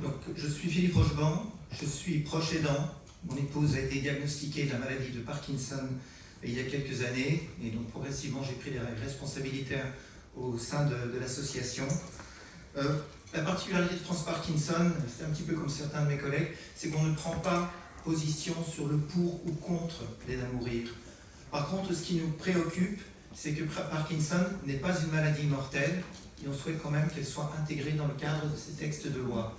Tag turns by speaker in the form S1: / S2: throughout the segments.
S1: Donc, je suis Philippe Rocheban, je suis proche aidant. Mon épouse a été diagnostiquée de la maladie de Parkinson il y a quelques années, et donc progressivement j'ai pris des responsabilités au sein de l'association. La particularité de France Parkinson, c'est un petit peu comme certains de mes collègues, c'est qu'on ne prend pas position sur le pour ou contre l'aide à mourir. Par contre, ce qui nous préoccupe, c'est que Parkinson n'est pas une maladie mortelle, et on souhaite quand même qu'elle soit intégrée dans le cadre de ces textes de loi.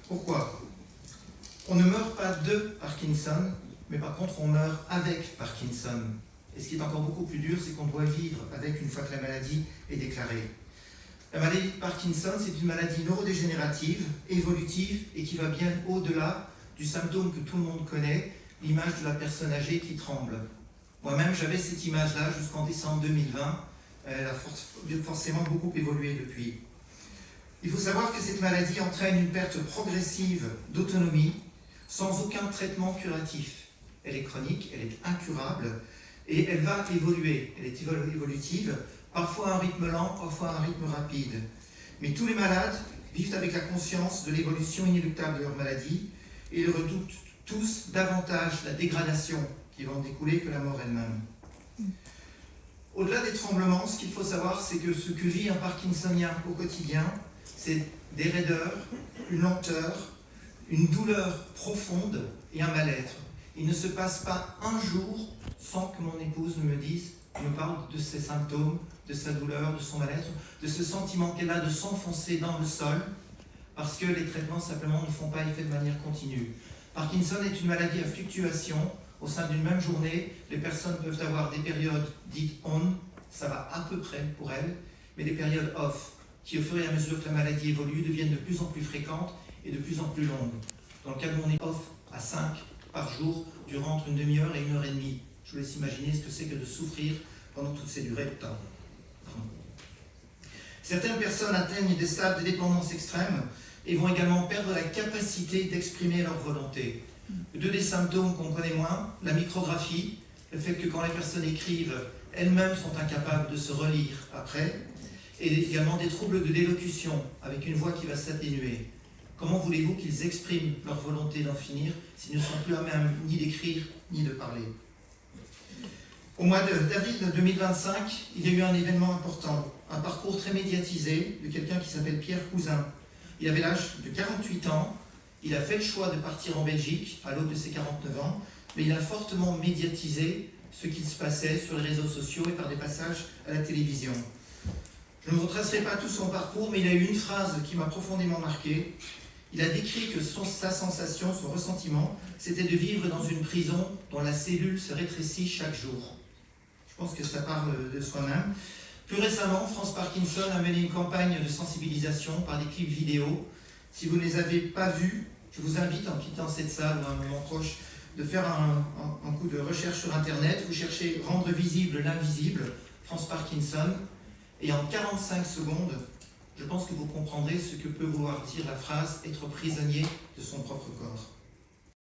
S1: Pourquoi ? On ne meurt pas de Parkinson, mais par contre on meurt avec Parkinson. Et ce qui est encore beaucoup plus dur, c'est qu'on doit vivre avec une fois que la maladie est déclarée. La maladie de Parkinson, c'est une maladie neurodégénérative, évolutive, et qui va bien au-delà du symptôme que tout le monde connaît, l'image de la personne âgée qui tremble. Moi-même, j'avais cette image-là jusqu'en décembre 2020. Elle a forcément beaucoup évolué depuis. Il faut savoir que cette maladie entraîne une perte progressive d'autonomie, sans aucun traitement curatif. Elle est chronique, elle est incurable, et elle va évoluer. Elle est évolutive, parfois à un rythme lent, parfois à un rythme rapide. Mais tous les malades vivent avec la conscience de l'évolution inéluctable de leur maladie, et ils redoutent tous davantage la dégradation qui va en découler que la mort elle-même. Au-delà des tremblements, ce qu'il faut savoir, c'est que ce que vit un Parkinsonien au quotidien, c'est des raideurs, une lenteur, une douleur profonde et un mal-être. Il ne se passe pas un jour sans que mon épouse me parle de ses symptômes, de sa douleur, de son mal-être, de ce sentiment qu'elle a de s'enfoncer dans le sol, parce que les traitements simplement ne font pas effet de manière continue. Parkinson est une maladie à fluctuation. Au sein d'une même journée, les personnes peuvent avoir des périodes dites on, ça va à peu près pour elles, mais des périodes off, qui au fur et à mesure que la maladie évolue, deviennent de plus en plus fréquentes et de plus en plus longues. Dans le cas de mon off à 5 par jour, durant entre une demi-heure et 1h30. Je vous laisse imaginer ce que c'est que de souffrir pendant toutes ces durées de temps. Certaines personnes atteignent des stades de dépendance extrême et vont également perdre la capacité d'exprimer leur volonté. Deux des symptômes qu'on connaît moins, la micrographie, le fait que quand les personnes écrivent, elles-mêmes sont incapables de se relire après, et également des troubles de délocution, avec une voix qui va s'atténuer. Comment voulez-vous qu'ils expriment leur volonté d'en finir s'ils ne sont plus à même ni d'écrire ni de parler ? Au mois d'avril 2025, il y a eu un événement important, un parcours très médiatisé de quelqu'un qui s'appelle Pierre Cousin. Il avait l'âge de 48 ans, il a fait le choix de partir en Belgique à l'aube de ses 49 ans, mais il a fortement médiatisé ce qui se passait sur les réseaux sociaux et par des passages à la télévision. Je ne vous retracerai pas tout son parcours, mais il a eu une phrase qui m'a profondément marqué. Il a décrit que sa sensation, son ressentiment, c'était de vivre dans une prison dont la cellule se rétrécit chaque jour. Je pense que ça parle de soi-même. Plus récemment, France Parkinson a mené une campagne de sensibilisation par des clips vidéo. Si vous ne les avez pas vus, je vous invite, en quittant cette salle ou à un moment proche, de faire un coup de recherche sur Internet. Vous cherchez « Rendre visible l'invisible », France Parkinson, et en 45 secondes, je pense que vous comprendrez ce que peut vouloir dire la phrase « être prisonnier de son propre corps ».